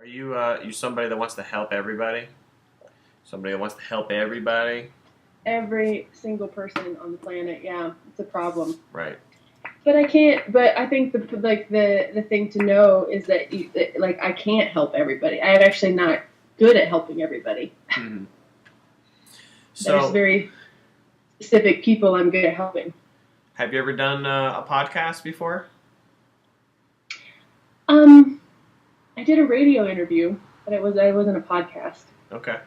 Are you somebody that wants to help everybody? Somebody that wants to help everybody? Every single person on the planet, yeah, it's a problem. Right. But I can't. But I think the thing to know is that I can't help everybody. I'm actually not good at helping everybody. Hmm. There's So, very specific people I'm good at helping. have you ever done a podcast before? Um, I did a radio interview, but I wasn't a podcast. Okay.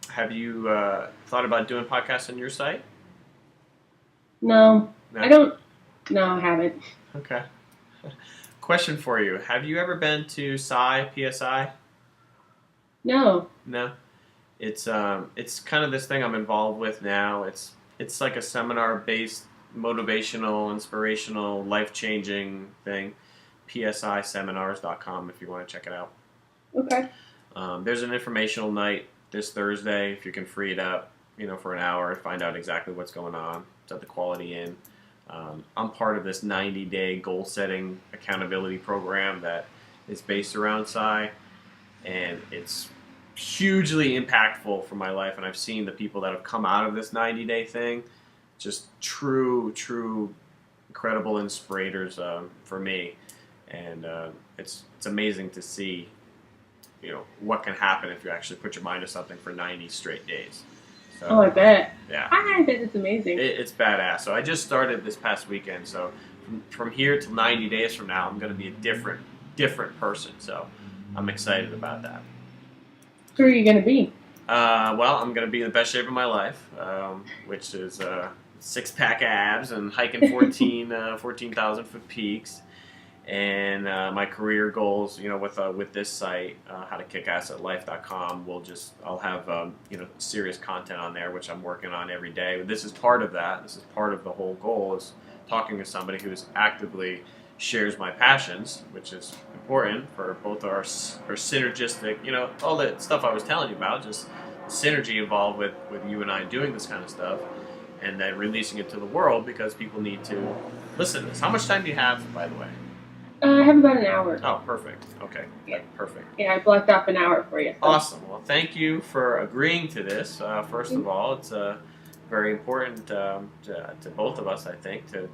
Have you thought about doing podcasts on your site? No, I No. don't. No, I haven't. Okay. Question for you: have you ever been to PSI? No. No. It's kind of this thing I'm involved with now. It's like a seminar based motivational, inspirational, life changing thing. PSIseminars.com if you want to check it out. Okay. There's an informational night this Thursday if you can free it up, for an hour and find out exactly what's going on. It's at the Quality Inn. I'm part of this 90-day goal setting accountability program that is based around Psi, and it's hugely impactful for my life. And I've seen the people that have come out of this 90-day thing, just true, incredible inspirators for me. And it's amazing to see, what can happen if you actually put your mind to something for 90 straight days. So, Oh, I bet. yeah, I bet it's amazing. it's badass. So I just started this past weekend. So from here till 90 days from now, I'm going to be a different person. So I'm excited about that. Who are you going to be? Well, I'm going to be in the best shape of my life, which is six-pack abs and hiking 14,000 foot peaks. And my career goals, with this site, howtokickassatlife.com, I'll have serious content on there, which I'm working on every day. But this is part of that. This is part of the whole goal, is talking to somebody who actively shares my passions, which is important for both our synergistic, all the stuff I was telling you about, just synergy involved with you and I doing this kind of stuff, and then releasing it to the world because people need to listen to this. How much time do you have, by the way? I have about an hour. Oh, perfect. Okay, Yeah. perfect. Yeah, I blocked off an hour for you. So. Awesome. Well, thank you for agreeing to this. First of all, it's very important to both of us, I think, to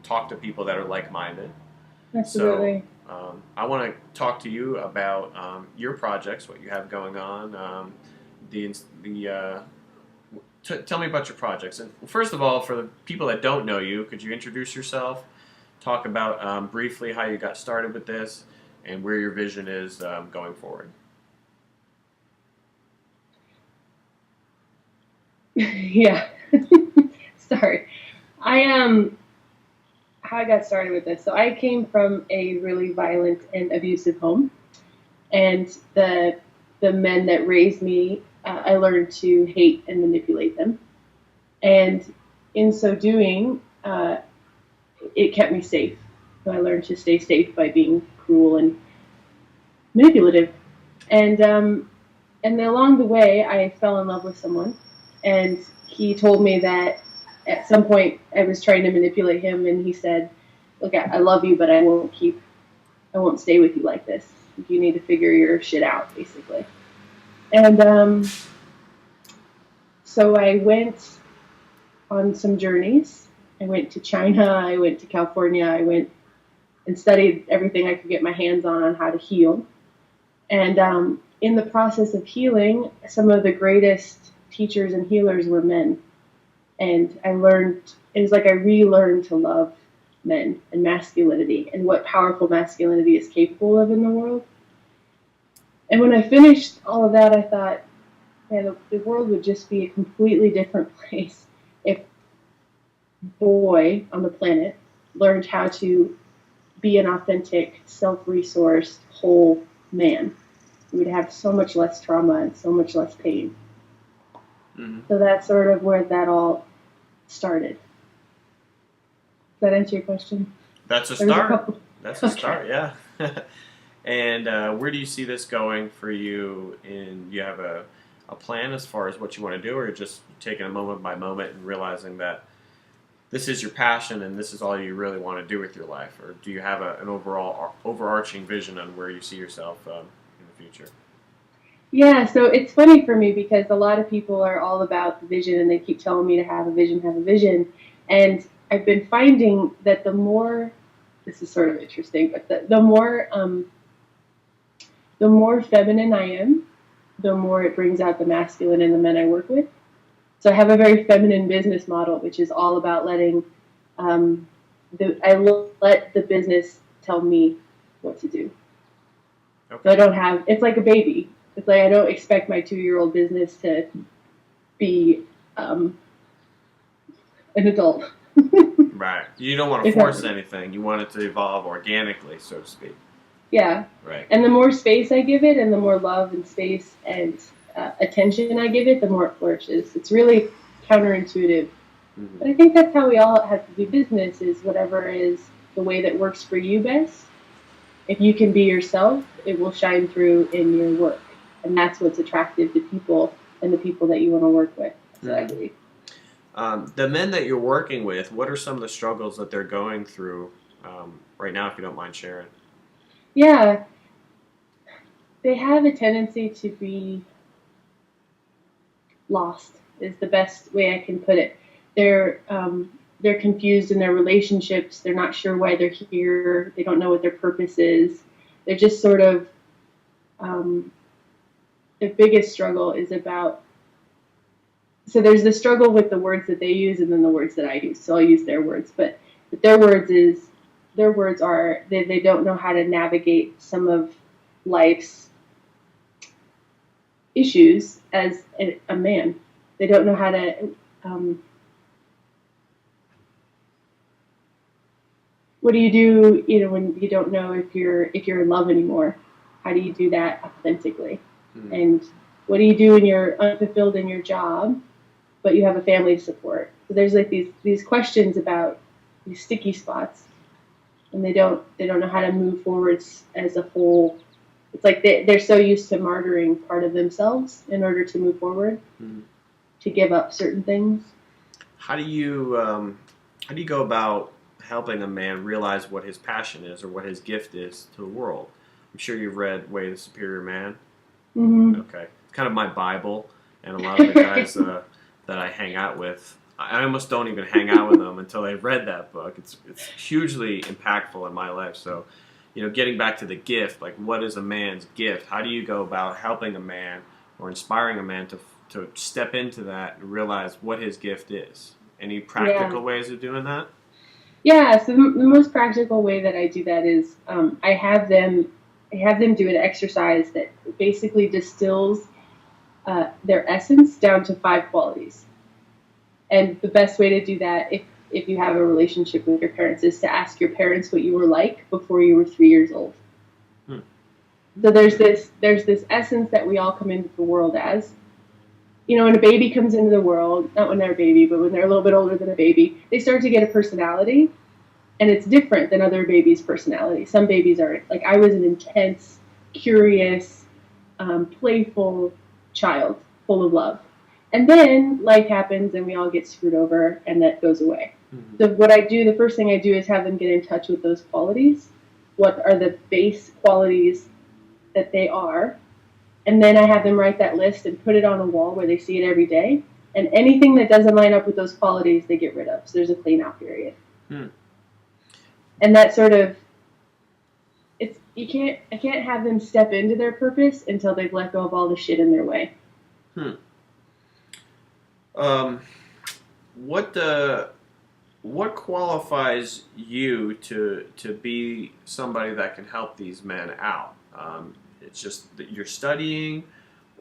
talk to people that are like-minded. Absolutely. So I want to talk to you about your projects, what you have going on. Tell me about your projects. And first of all, for the people that don't know you, could you introduce yourself? Talk about briefly how you got started with this and where your vision is going forward. Yeah. Sorry. How I got started with this. So I came from a really violent and abusive home, and the men that raised me, I learned to hate and manipulate them, and in so doing, it kept me safe. So I learned to stay safe by being cruel and manipulative. And along the way, I fell in love with someone, and he told me that at some point I was trying to manipulate him, and he said, "Look, I love you, but I won't stay with you like this. You need to figure your shit out, basically." And so I went on some journeys. I went to China, I went to California, I went and studied everything I could get my hands on how to heal. And in the process of healing, some of the greatest teachers and healers were men. And it was like I relearned to love men and masculinity and what powerful masculinity is capable of in the world. And when I finished all of that, I thought, man, the world would just be a completely different place if boy on the planet learned how to be an authentic, self-resourced, whole man. We would have so much less trauma and so much less pain. Mm-hmm. So that's sort of where that all started. Does that answer your question? That's a start. That's a start, yeah. And where do you see this going for you? Do you have a plan as far as what you want to do, or just taking a moment by moment and realizing that this is your passion and this is all you really want to do with your life, or do you have an overall overarching vision on where you see yourself in the future? Yeah, so it's funny for me because a lot of people are all about the vision and they keep telling me to have a vision, have a vision. And I've been finding that the more, this is sort of interesting, but the more feminine I am, the more it brings out the masculine in the men I work with. So I have a very feminine business model, which is all about letting, let the business tell me what to do. Okay. So I don't have, it's like a baby. It's like I don't expect my 2-year-old business to be an adult. Right. You don't want to force anything. You want it to evolve organically, so to speak. Yeah. Right. And the more space I give it and the more love and space and attention I give it, the more it flourishes. It's really counterintuitive. Mm-hmm. But I think that's how we all have to do business, is whatever is the way that works for you best. If you can be yourself, it will shine through in your work. And that's what's attractive to people and the people that you want to work with. So I believe. The men that you're working with, what are some of the struggles that they're going through right now, if you don't mind sharing? Yeah. They have a tendency to be lost, is the best way I can put it. They're confused in their relationships. They're not sure why they're here. They don't know what their purpose is. They're just sort of, their biggest struggle is about, so there's the struggle with the words that they use and then the words that I use. So I'll use their words, but their words are, they don't know how to navigate some of life's issues as a man. They don't know how to, what do you do, when you don't know if you're in love anymore? How do you do that authentically? Mm-hmm. And what do you do when you're unfulfilled in your job, but you have a family to support? So there's like these questions about these sticky spots, and they don't know how to move forwards as a whole. It's like they're so used to martyring part of themselves in order to move forward, mm-hmm. to give up certain things. How do you go about helping a man realize what his passion is or what his gift is to the world? I'm sure you've read Way of the Superior Man. Mm-hmm. Okay. It's kind of my Bible, and a lot of the guys that I hang out with, I almost don't even hang out with them until they've read that book. It's hugely impactful in my life. So, getting back to the gift, like what is a man's gift? How do you go about helping a man or inspiring a man to step into that and realize what his gift is? Any practical ways of doing that? Yeah, so the most practical way that I do that is I have them do an exercise that basically distills their essence down to 5 qualities. And the best way to do that, if you have a relationship with your parents, is to ask your parents what you were like before you were 3 years old. Hmm. So there's this essence that we all come into the world as. When a baby comes into the world, not when they're a baby, but when they're a little bit older than a baby, they start to get a personality, and it's different than other babies' personality. Some babies are, like I was an intense, curious, playful child, full of love. And then life happens and we all get screwed over and that goes away. Mm-hmm. So what I do, the first thing I do is have them get in touch with those qualities. What are the base qualities that they are? And then I have them write that list and put it on a wall where they see it every day. And anything that doesn't line up with those qualities, they get rid of. So there's a clean out period. Hmm. And that sort of, I can't have them step into their purpose until they've let go of all the shit in their way. What qualifies you to be somebody that can help these men out? It's just that you're studying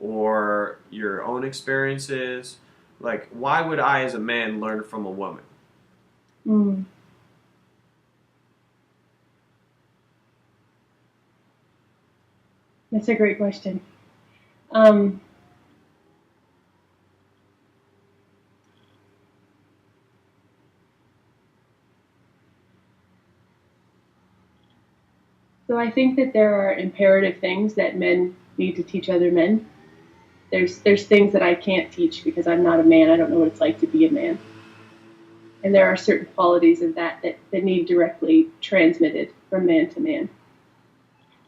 or your own experiences. Like, why would I as a man learn from a woman? Mm. That's a great question. So I think that there are imperative things that men need to teach other men. There's things that I can't teach because I'm not a man. I don't know what it's like to be a man. And there are certain qualities of that need directly transmitted from man to man.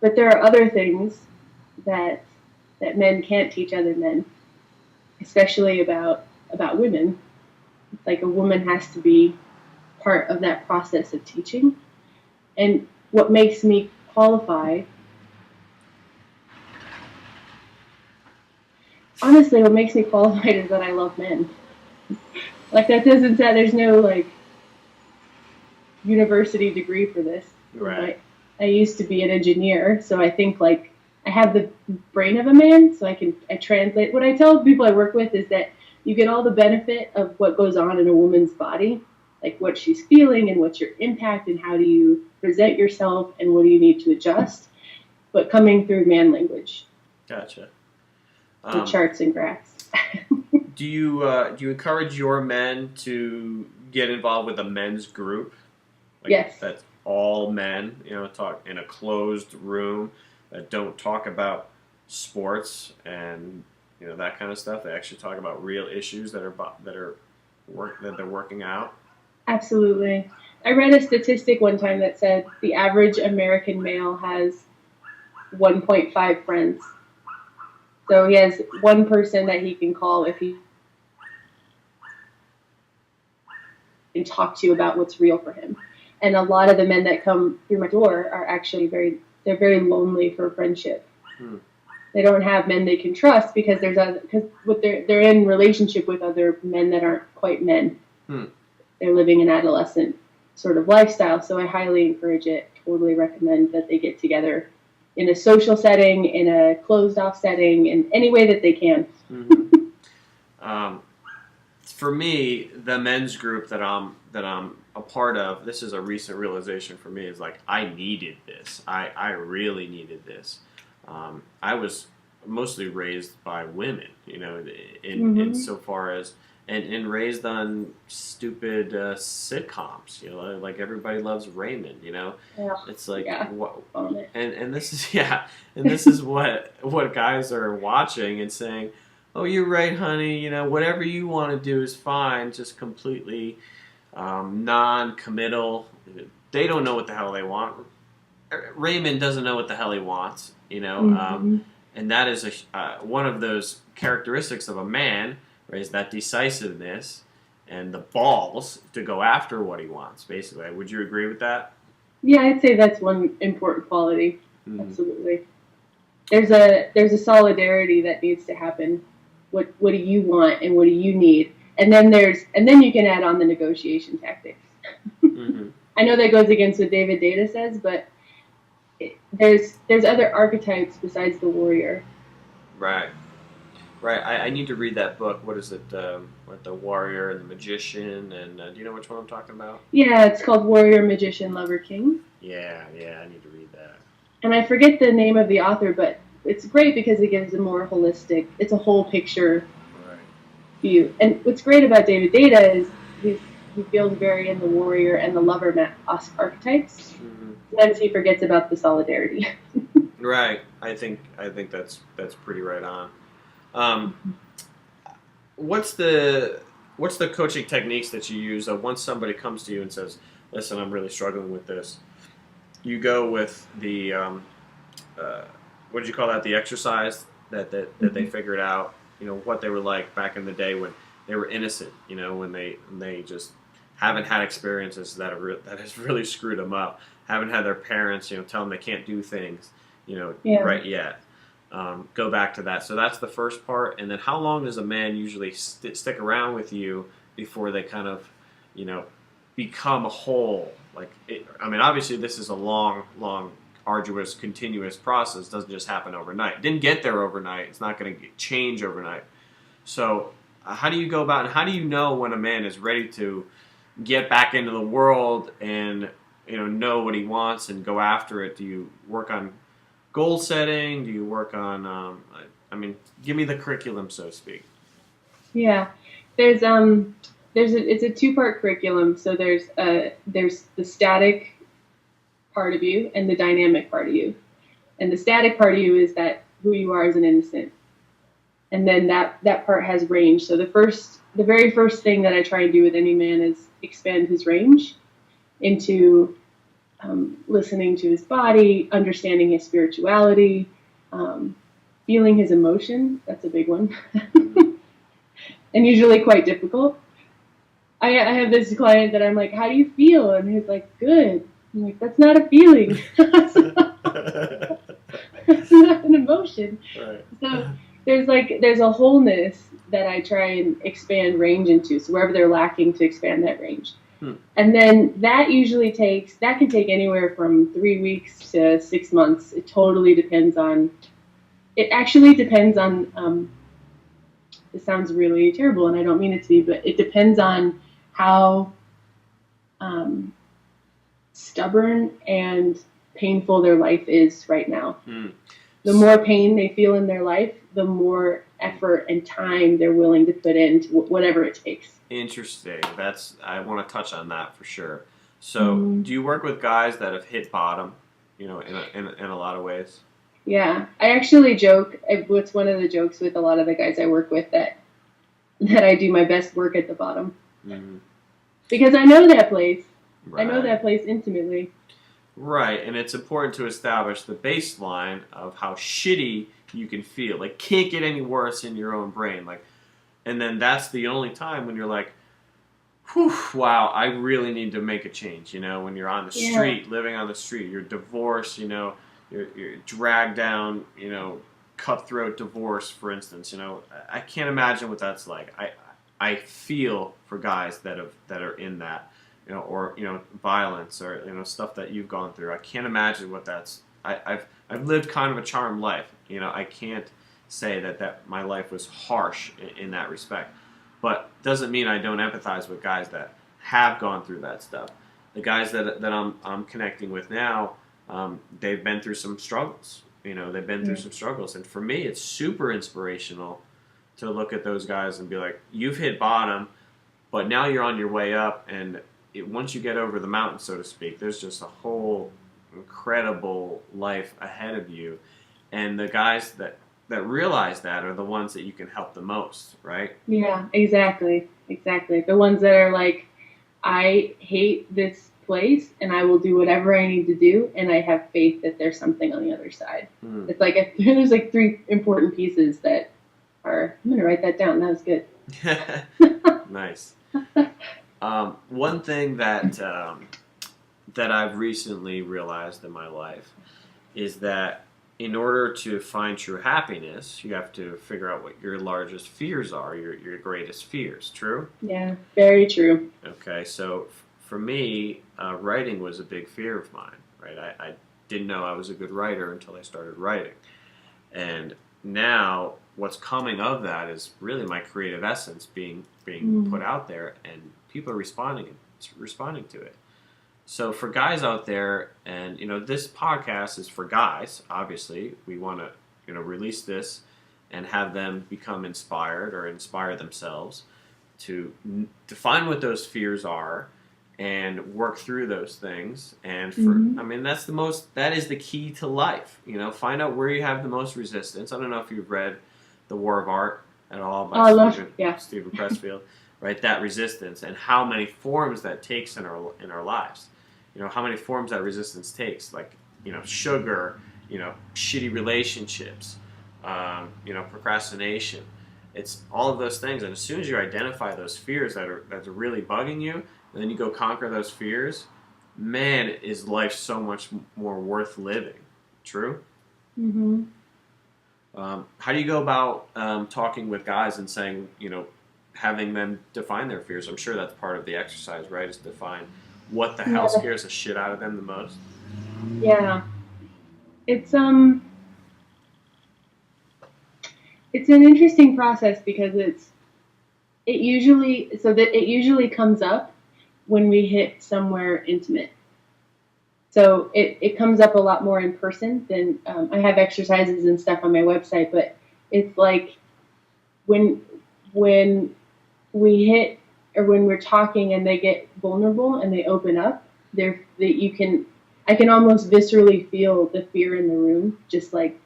But there are other things that men can't teach other men, especially about women. It's like a woman has to be part of that process of teaching. And what makes me qualified, honestly, what makes me qualified is that I love men. Like, that doesn't say, there's no, like, university degree for this. Right. I used to be an engineer, so I think, like, I have the brain of a man, so I translate. What I tell people I work with is that you get all the benefit of what goes on in a woman's body, like what she's feeling and what's your impact and how do you present yourself and what do you need to adjust, but coming through man language. Gotcha. The charts and graphs. Do you encourage your men to get involved with a men's group? Like, yes. That's all men, talk in a closed room that don't talk about sports and that kind of stuff. They actually talk about real issues that they're working out. Absolutely. I read a statistic one time that said the average American male has 1.5 friends. So he has one person that he can call if he can talk to you about what's real for him. And a lot of the men that come through my door are actually very lonely for friendship. They don't have men they can trust because they're in relationship with other men that aren't quite men. They're living an adolescent sort of lifestyle. So I highly encourage it. Totally recommend that they get together in a social setting, in a closed off setting, in any way that they can. For me, the men's group that I'm a part of, this is a recent realization for me, is like, I needed this. I really needed this. I was mostly raised by women, in so far as, and raised on stupid sitcoms, like Everybody Loves Raymond, Yeah. It's like, yeah. What, and this is, and this is what guys are watching and saying, oh, you're right, honey, whatever you want to do is fine, just completely non-committal. They don't know what the hell they want. Raymond doesn't know what the hell he wants, and that is one of those characteristics of a man, right, is that decisiveness and the balls to go after what he wants, basically. Would you agree with that? Yeah, I'd say that's one important quality. Absolutely. There's a solidarity that needs to happen. What do you want and what do you need? And then you can add on the negotiation tactics. I know that goes against what David Data says, but there's other archetypes besides the warrior. Right. I need to read that book. What is it? The Warrior and the Magician, and do you know which one I'm talking about? Yeah, it's called Warrior, Magician, Lover, King. Yeah, I need to read that. And I forget the name of the author, but it's great because it gives a more holistic, it's a whole picture view. And what's great about David Data is he feels very in the warrior and the lover archetypes. Sometimes he forgets about the solidarity. Right. I think that's pretty right on. What's the coaching techniques that you use once somebody comes to you and says, listen, I'm really struggling with this? You go with the what did you call that? The exercise that they figured out. What they were like back in the day when they were innocent. When they just haven't had experiences that has really screwed them up. Haven't had their parents tell them they can't do things right yet. Go back to that. So that's the first part. And then how long does a man usually stick around with you before they kind of become a whole? Obviously this is a long, arduous, continuous process. It doesn't just happen overnight. It didn't get there overnight. It's not going to change overnight. So how do you go about, and how do you know when a man is ready to get back into the world and know what he wants and go after it? Do you work on goal setting? Do you work on give me the curriculum, so to speak? Yeah, it's a two-part curriculum. So there's the static part of you and the dynamic part of you. And the static part of you is that who you are as an innocent. And then that part has range. So the very first thing that I try and do with any man is expand his range into listening to his body, understanding his spirituality, feeling his emotion. That's a big one. And usually quite difficult. I have this client that I'm like, how do you feel? And he's like, good. I'm like, that's not a feeling. That's not an emotion. Right. So there's a wholeness that I try and expand range into. So wherever they're lacking, to expand that range. And then that can take anywhere from 3 weeks to 6 months. It totally depends on, it sounds really terrible and I don't mean it to be, but it depends on how stubborn and painful their life is right now. The more pain they feel in their life, the more effort and time they're willing to put into whatever it takes. Interesting. I want to touch on that for sure. So, do you work with guys that have hit bottom, in a lot of ways? Yeah, I actually joke. It's one of the jokes with a lot of the guys I work with that I do my best work at the bottom, because I know that place. Right. I know that place intimately. Right, and it's important to establish the baseline of how shitty you can feel. Like, can't get any worse in your own brain. Like. And then that's the only time when you're like, whew, wow, I really need to make a change. When you're on the street, living on the street, you're divorced, you're dragged down, cutthroat divorce, for instance. I can't imagine what that's like. I feel for guys that are in that, or violence or stuff that you've gone through. I can't imagine what that's. I've lived kind of a charmed life. I can't say that my life was harsh in that respect, but doesn't mean I don't empathize with guys that have gone through that stuff. The guys that I'm connecting with now, they've been through some struggles. They've been through some struggles, and for me, it's super inspirational to look at those guys and be like, you've hit bottom, but now you're on your way up, and once you get over the mountain, so to speak, there's just a whole incredible life ahead of you, and the guys that realize that are the ones that you can help the most, right? Yeah, exactly. The ones that are like, I hate this place and I will do whatever I need to do, and I have faith that there's something on the other side. It's like there's like 3 important pieces that are, I'm going to write that down. That was good. Nice. One thing that I've recently realized in my life is that in order to find true happiness, you have to figure out what your largest fears are, your greatest fears. True? Yeah, very true. Okay, so for me, writing was a big fear of mine, right? I didn't know I was a good writer until I started writing. And now what's coming of that is really my creative essence being put out there, and people are responding to it. So for guys out there, and this podcast is for guys. Obviously, we want to release this and have them become inspired or inspire themselves to define what those fears are and work through those things. And that is the key to life. Find out where you have the most resistance. I don't know if you've read The War of Art at all by Stephen Pressfield. Right, that resistance and how many forms that takes in our lives. How many forms that resistance takes, like, sugar, shitty relationships, procrastination. It's all of those things. And as soon as you identify those fears that are really bugging you, and then you go conquer those fears, man, is life so much more worth living. True? Mm-hmm. How do you go about talking with guys and saying, having them define their fears? I'm sure that's part of the exercise, right? Is define what the hell scares the shit out of them the most. Yeah. It's an interesting process because it usually comes up when we hit somewhere intimate. So it comes up a lot more in person than I have exercises and stuff on my website, but it's like when we hit, or when we're talking and they get vulnerable and they open up, I can almost viscerally feel the fear in the room just like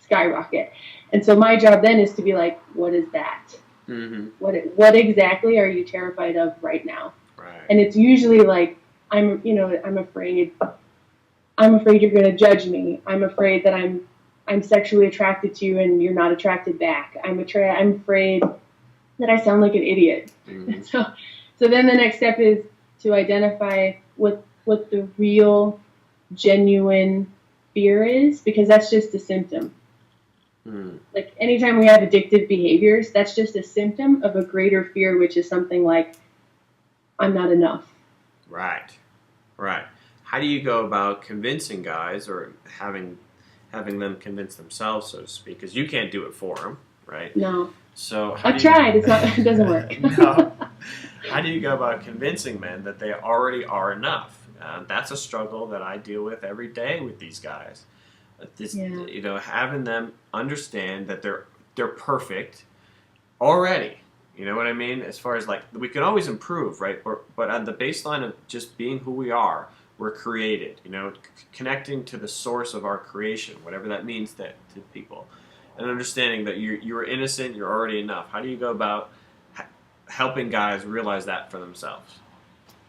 skyrocket. And so my job then is to be like, what is that? Mm-hmm. What exactly are you terrified of right now? Right. And it's usually like, I'm afraid you're going to judge me. I'm afraid that I'm sexually attracted to you and you're not attracted back. I'm afraid that I sound like an idiot. Mm-hmm. So then the next step is to identify what the real, genuine fear is, because that's just a symptom. Like anytime we have addictive behaviors, that's just a symptom of a greater fear, which is something like, I'm not enough. Right. How do you go about convincing guys, or having them convince themselves, so to speak? Because you can't do it for them, right? No. So I've tried. It doesn't work. No. How do you go about convincing men that they already are enough? That's a struggle that I deal with every day with these guys. Having them understand that they're perfect already. You know what I mean? As far as like, we can always improve, right? But on the baseline of just being who we are, we're created. Connecting to the source of our creation, whatever that means to people, and understanding that you're innocent, you're already enough. How do you go about helping guys realize that for themselves?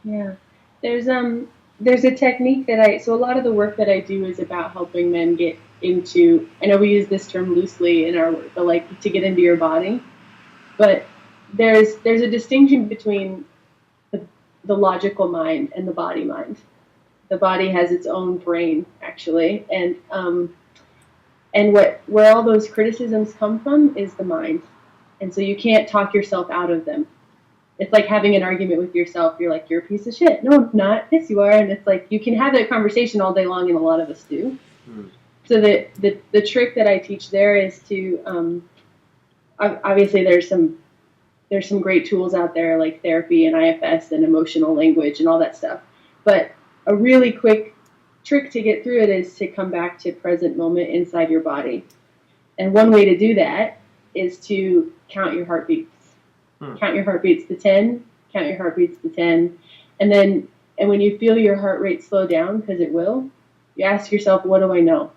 Yeah, there's a technique so a lot of the work that I do is about helping men get into, I know we use this term loosely in our work, but like to get into your body, but there's a distinction between the logical mind and the body mind. The body has its own brain, actually, and where all those criticisms come from is the mind, and so you can't talk yourself out of them. It's like having an argument with yourself. You're like, you're a piece of shit. No, I'm not. Yes, you are. And it's like, you can have that conversation all day long, and a lot of us do. So the trick that I teach there is to, obviously there's some great tools out there like therapy and IFS and emotional language and all that stuff. But a really quick trick to get through it is to come back to present moment inside your body. And one way to do that is to count your heartbeats. Count your heartbeats to 10, count your heartbeats to 10. And when you feel your heart rate slow down, because it will, you ask yourself, what do I know?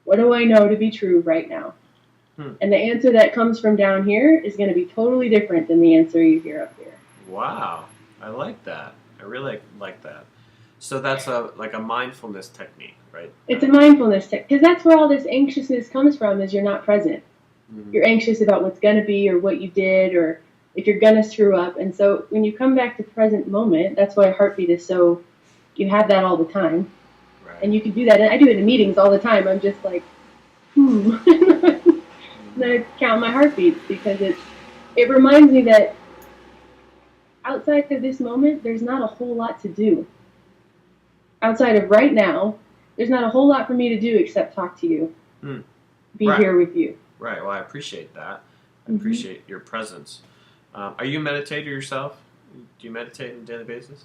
What do I know to be true right now? And the answer that comes from down here is going to be totally different than the answer you hear up here. Wow. I like that. I really like that. So that's a mindfulness technique, right? It's a mindfulness technique, because that's where all this anxiousness comes from, is you're not present. You're anxious about what's going to be, or what you did, or if you're going to screw up. And so when you come back to present moment, that's why heartbeat is so, you have that all the time. Right. And you can do that. And I do it in meetings all the time. I'm just like, And I count my heartbeats, because it reminds me that outside of this moment, there's not a whole lot to do. Outside of right now, there's not a whole lot for me to do except talk to you. Be here with you. Right. Well, I appreciate that. I appreciate your presence. Are you a meditator yourself? Do you meditate on a daily basis?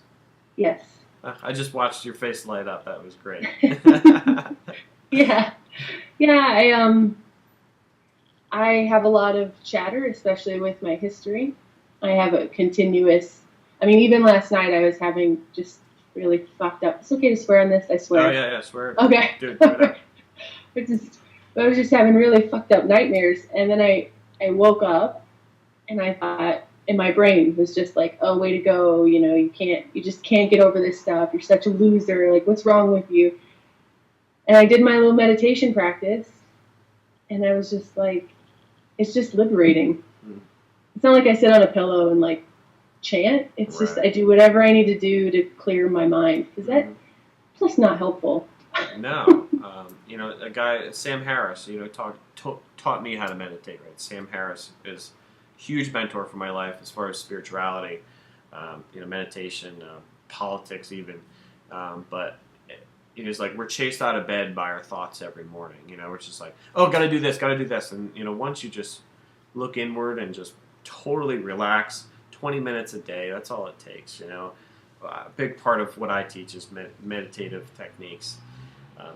Yes. I just watched your face light up. That was great. Yeah. I have a lot of chatter, especially with my history. I have a continuous, even last night I was having just really fucked up. It's okay to swear on this, I swear. Oh, yeah, swear. Okay. Do it I was just having really fucked up nightmares, and then I woke up, and I thought, and my brain was just like, oh, way to go, you just can't get over this stuff, you're such a loser, like, what's wrong with you? And I did my little meditation practice, and I was just like, it's just liberating. It's not like I sit on a pillow and like chant, it's just I do whatever I need to do to clear my mind, because that's just not helpful. No. A guy, Sam Harris, taught me how to meditate, right? Sam Harris is a huge mentor for my life as far as spirituality, meditation, politics even. But it's like we're chased out of bed by our thoughts every morning. We're just like, oh, gotta do this. And, once you just look inward and just totally relax, 20 minutes a day, that's all it takes, A big part of what I teach is meditative techniques.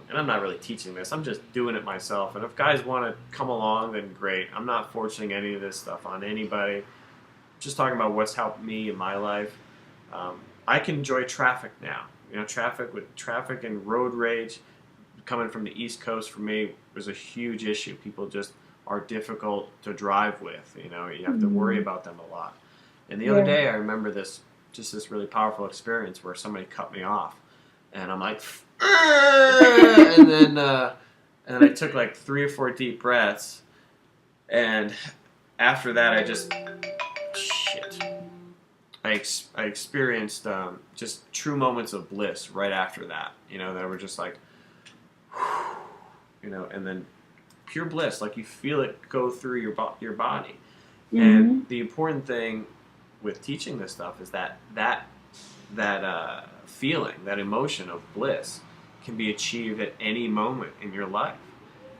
And I'm not really teaching this. I'm just doing it myself. And if guys want to come along, then great. I'm not forcing any of this stuff on anybody. I'm just talking about what's helped me in my life. I can enjoy traffic now. Traffic and road rage coming from the East Coast for me was a huge issue. People just are difficult to drive with. You have to worry about them a lot. And the other day, I remember this just this really powerful experience where somebody cut me off, and I'm like, and then I took like 3 or 4 deep breaths, and after that I just I experienced just true moments of bliss right after that. That were just like, and then pure bliss, like you feel it go through your body. Mm-hmm. And the important thing with teaching this stuff is that feeling, that emotion of bliss, can be achieved at any moment in your life.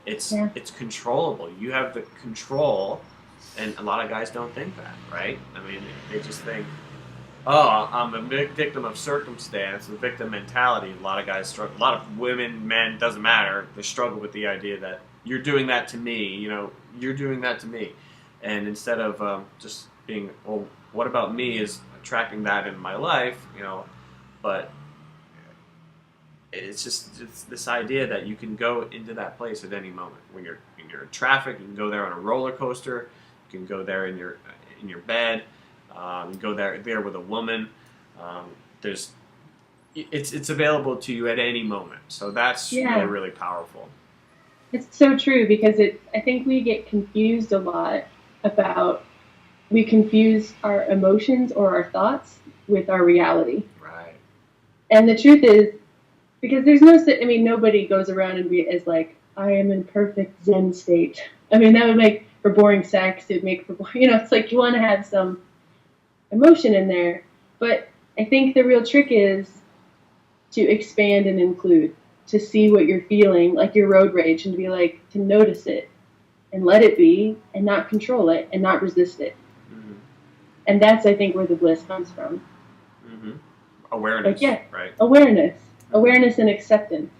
It's controllable. You have the control, and a lot of guys don't think that, right? I mean, they just think, oh, I'm a victim of circumstance, the victim mentality. A lot of guys struggle. A lot of women, men, doesn't matter. They struggle with the idea that you're doing that to me. You're doing that to me. And instead of just being, well, what about me is attracting that in my life, but it's this idea that you can go into that place at any moment. When you're in traffic, you can go there on a roller coaster. You can go there in your bed. You go there with a woman. It's available to you at any moment. So that's really, really powerful. It's so true, because I think we get confused a lot about, we confuse our emotions or our thoughts with our reality. Right. And the truth is, because there's nobody goes around and is like, I am in perfect Zen state. I mean, that would make for boring sex. It would make for, it's like you want to have some emotion in there. But I think the real trick is to expand and include, to see what you're feeling, like your road rage, and to be like, to notice it and let it be, and not control it and not resist it. Mm-hmm. And that's, I think, where the bliss comes from. Mm-hmm. Awareness, right? Awareness and acceptance.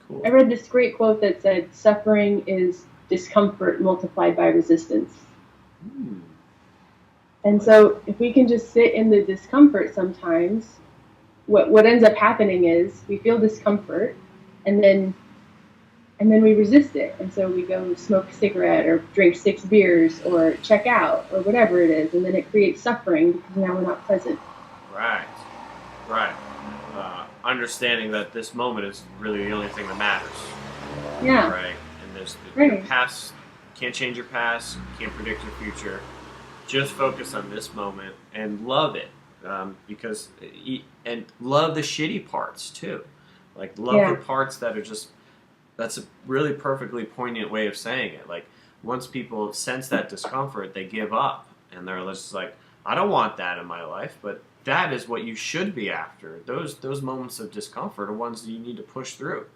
Cool. I read this great quote that said, suffering is discomfort multiplied by resistance. Mm. And so if we can just sit in the discomfort sometimes, what ends up happening is we feel discomfort, and then we resist it. And so we go smoke a cigarette or drink 6 beers or check out or whatever it is. And then it creates suffering because now we're not present. Right. Understanding that this moment is really the only thing that matters. Yeah. Right. And your past, can't change your past, can't predict your future. Just focus on this moment and love it. And love the shitty parts too. Like, love the parts that are just, that's a really perfectly poignant way of saying it. Like, once people sense that discomfort, they give up. And they're just like, I don't want that in my life, but that is what you should be after. Those moments of discomfort are ones that you need to push through,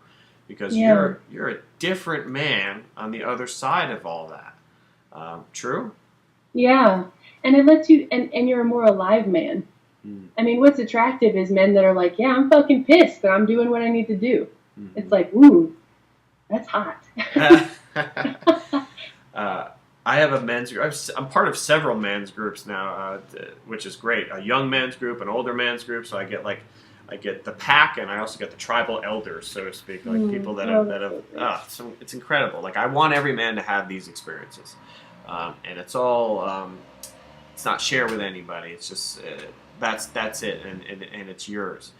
because you're a different man on the other side of all that. True? Yeah. And it lets you, and you're a more alive man. Mm. I mean, what's attractive is men that are like, yeah, I'm fucking pissed, but I'm doing what I need to do. Mm-hmm. It's like, ooh, that's hot. I have a men's group. I'm part of several men's groups now, which is great. A young men's group, an older men's group. So I get the pack, and I also get the tribal elders, so to speak, like people that have. So it's incredible. Like, I want every man to have these experiences, and it's all. It's not shared with anybody. It's just that's it, and it's yours.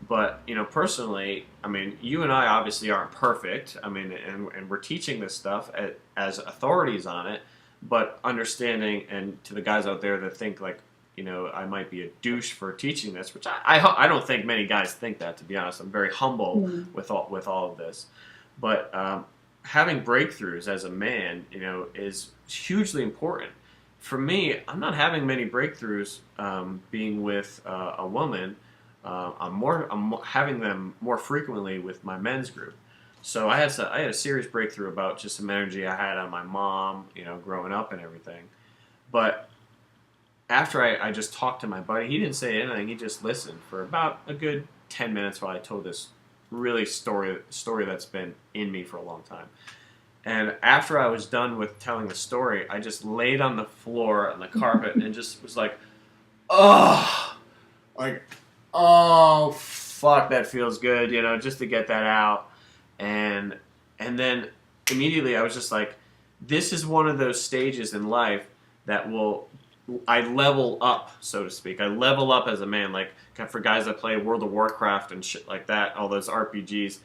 But personally, I mean, you and I obviously aren't perfect. I mean, and we're teaching this stuff as authorities on it. But understanding, and to the guys out there that think like, I might be a douche for teaching this, which I don't think many guys think that, to be honest. I'm very humble with all of this. But having breakthroughs as a man, is hugely important. For me, I'm not having many breakthroughs being with a woman. I'm having them more frequently with my men's group. So I had a serious breakthrough about just some energy I had on my mom, growing up and everything. But after I just talked to my buddy, he didn't say anything. He just listened for about a good 10 minutes while I told this really story that's been in me for a long time. And after I was done with telling the story, I just laid on the floor on the carpet and just was like, oh, fuck, that feels good, just to get that out. And then immediately I was just like, this is one of those stages in life that will I level up, so to speak. I level up as a man. Like for guys that play World of Warcraft and shit like that, all those RPGs.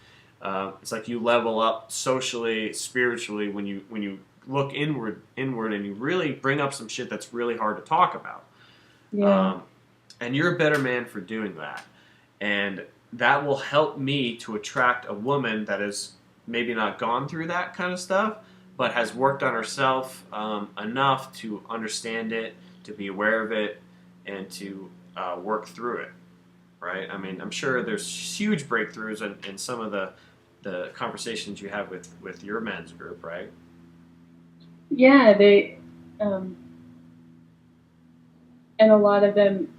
It's like you level up socially, spiritually when you look inward, and you really bring up some shit that's really hard to talk about. Yeah. And you're a better man for doing that, and that will help me to attract a woman that has maybe not gone through that kind of stuff, but has worked on herself enough to understand it, to be aware of it, and to work through it. Right? I mean, I'm sure there's huge breakthroughs in some of the conversations you have with your men's group, right? Yeah, they, and a lot of them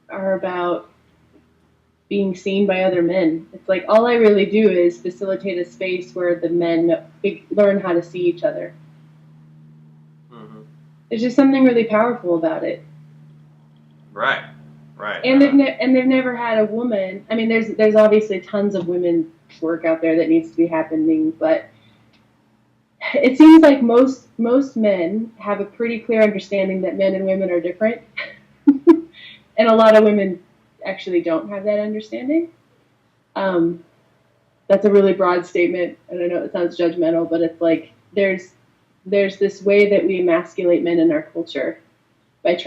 are about being seen by other men. It's like all I really do is facilitate a space where the men learn how to see each other. Mm-hmm. There's just something really powerful about it. Right. Right. And they've never had a woman. I mean, there's obviously tons of women's work out there that needs to be happening, but it seems like most men have a pretty clear understanding that men and women are different, and a lot of women actually don't have that understanding. That's a really broad statement, and I know it sounds judgmental, but it's like there's this way that we emasculate men in our culture by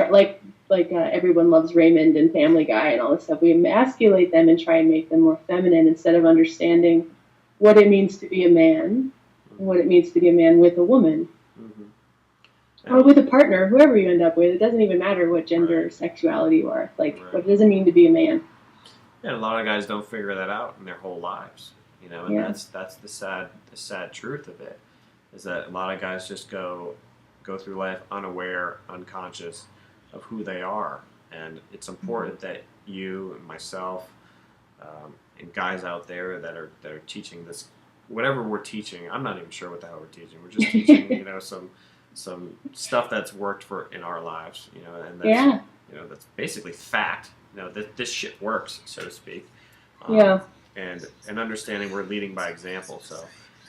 everyone loves Raymond and Family Guy and all this stuff. We emasculate them and try and make them more feminine instead of understanding what it means to be a man and what it means to be a man with a woman. Or with a partner, whoever you end up with. It doesn't even matter what gender or sexuality you are. Like, what does it mean to be a man? Yeah, a lot of guys don't figure that out in their whole lives, and that's the sad truth of it, is that a lot of guys just go through life unaware, unconscious of who they are, and it's important that you and myself and guys out there that are teaching this, whatever we're teaching. I'm not even sure what the hell we're teaching. We're just teaching, some stuff that's worked in our lives, and that's, that's basically fact. That this shit works, so to speak. And understanding we're leading by example. So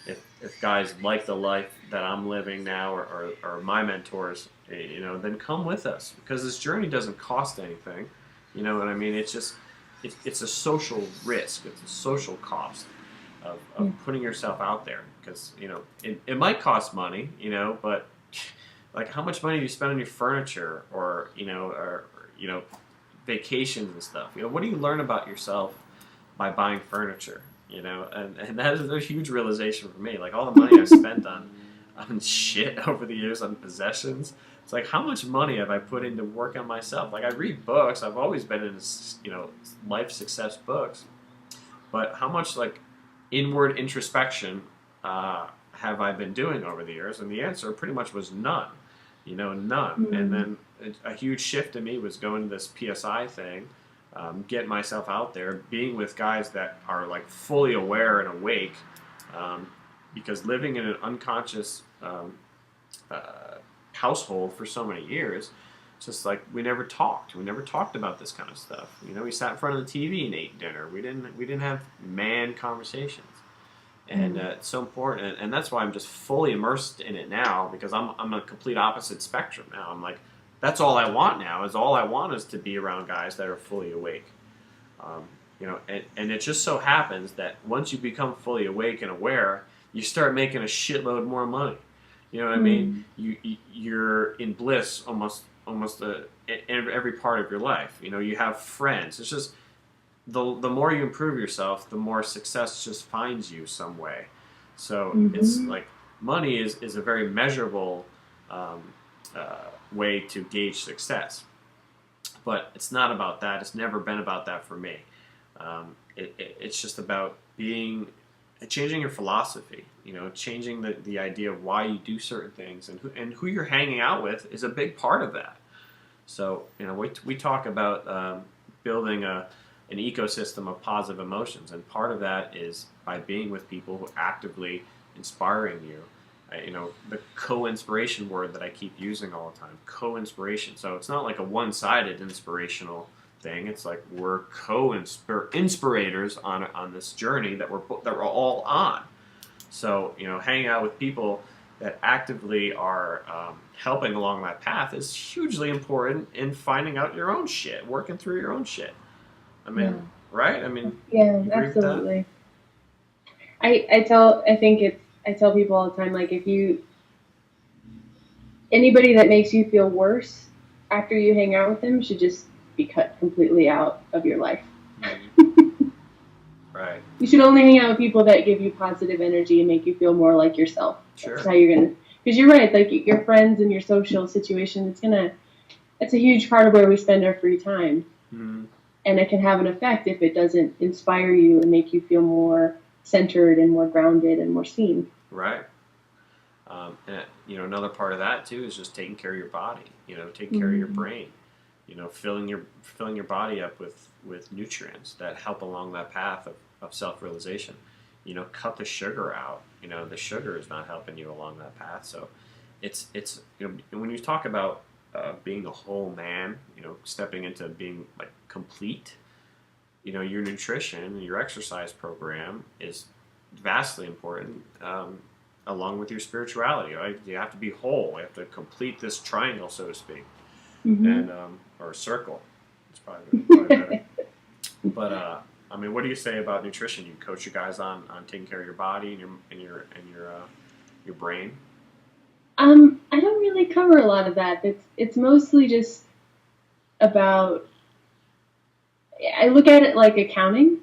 if guys like the life that I'm living now, or my mentors, then come with us, because this journey doesn't cost anything. You know what I mean? It's just it's a social risk. It's a social cost of putting yourself out there, because it might cost money, but like, how much money do you spend on your furniture, or vacations and stuff? What do you learn about yourself by buying furniture? And that is a huge realization for me. Like, all the money I've spent on shit over the years, on possessions. It's like, how much money have I put into work on myself? Like, I read books. I've always been into life success books, but how much inward introspection have I been doing over the years? And the answer pretty much was none. None. Mm-hmm. And then a huge shift in me was going to this PSI thing, getting myself out there, being with guys that are fully aware and awake, because living in an unconscious household for so many years, it's just we never talked. We never talked about this kind of stuff. We sat in front of the TV and ate dinner. We didn't have man conversations. And it's so important, and that's why I'm just fully immersed in it now, because I'm a complete opposite spectrum now. I'm like, that's all I want now. All I want is to be around guys that are fully awake. And it just so happens that once you become fully awake and aware, you start making a shitload more money. You know what I mean? You're in bliss almost in every part of your life. You have friends. It's just, the more you improve yourself, the more success just finds you some way. So it's like, money is a very measurable way to gauge success. But it's not about that. It's never been about that for me. It's just about changing your philosophy. Changing the idea of why you do certain things, and who you're hanging out with is a big part of that. So we talk about building an ecosystem of positive emotions, and part of that is by being with people who are actively inspiring you. The co-inspiration word that I keep using all the time, co-inspiration. So it's not like a one-sided inspirational thing. It's like we're co-inspirators on this journey that we're all on. So hanging out with people that actively are helping along that path is hugely important in finding out your own shit, working through your own shit. I mean, Yeah. right? I mean, Yeah, you agree with that? absolutely. I tell people all the time, like, if you, anybody that makes you feel worse after you hang out with them should just be cut completely out of your life. Mm-hmm. Right. You should only hang out with people that give you positive energy and make you feel more like yourself. Sure. That's how you're gonna, because you're right, like your friends and your social situation, it's a huge part of where we spend our free time. Mm-hmm. And it can have an effect if it doesn't inspire you and make you feel more centered and more grounded and more seen. Right. And another part of that too is just taking care of your body. Taking care of your brain. Filling your body up with nutrients that help along that path of self-realization. Cut the sugar out. The sugar is not helping you along that path. So it's when you talk about being a whole man, stepping into being like complete, your nutrition, your exercise program is vastly important, along with your spirituality. Right? You have to be whole. You have to complete this triangle, so to speak, and or a circle. It's probably better. But I mean, what do you say about nutrition? You coach your guys on taking care of your body and your brain. I don't really cover a lot of that. It's mostly just about. I look at it like accounting.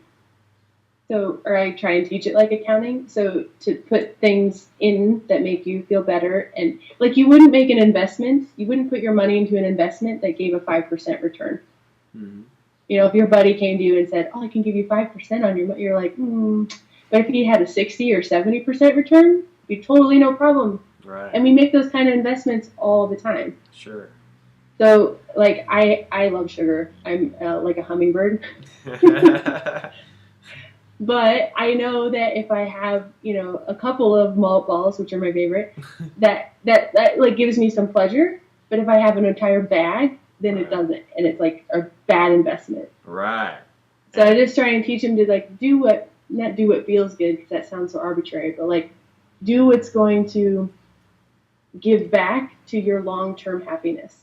Or I try and teach it like accounting. So to put things in that make you feel better, and like you wouldn't make an investment, you wouldn't put your money into an investment that gave a 5% return. Mm-hmm. If your buddy came to you and said, "Oh, I can give you 5% on your money," you're like, But if he had a 60 or 70% return, it'd be totally no problem. Right. And we make those kind of investments all the time. Sure. So, like, I love sugar. I'm like a hummingbird. But I know that if I have, a couple of malt balls, which are my favorite, that like gives me some pleasure. But if I have an entire bag, then it doesn't, and it's like a bad investment. Right. So I just try and teach them to like not do what feels good, because that sounds so arbitrary, but like do what's going to give back to your long-term happiness.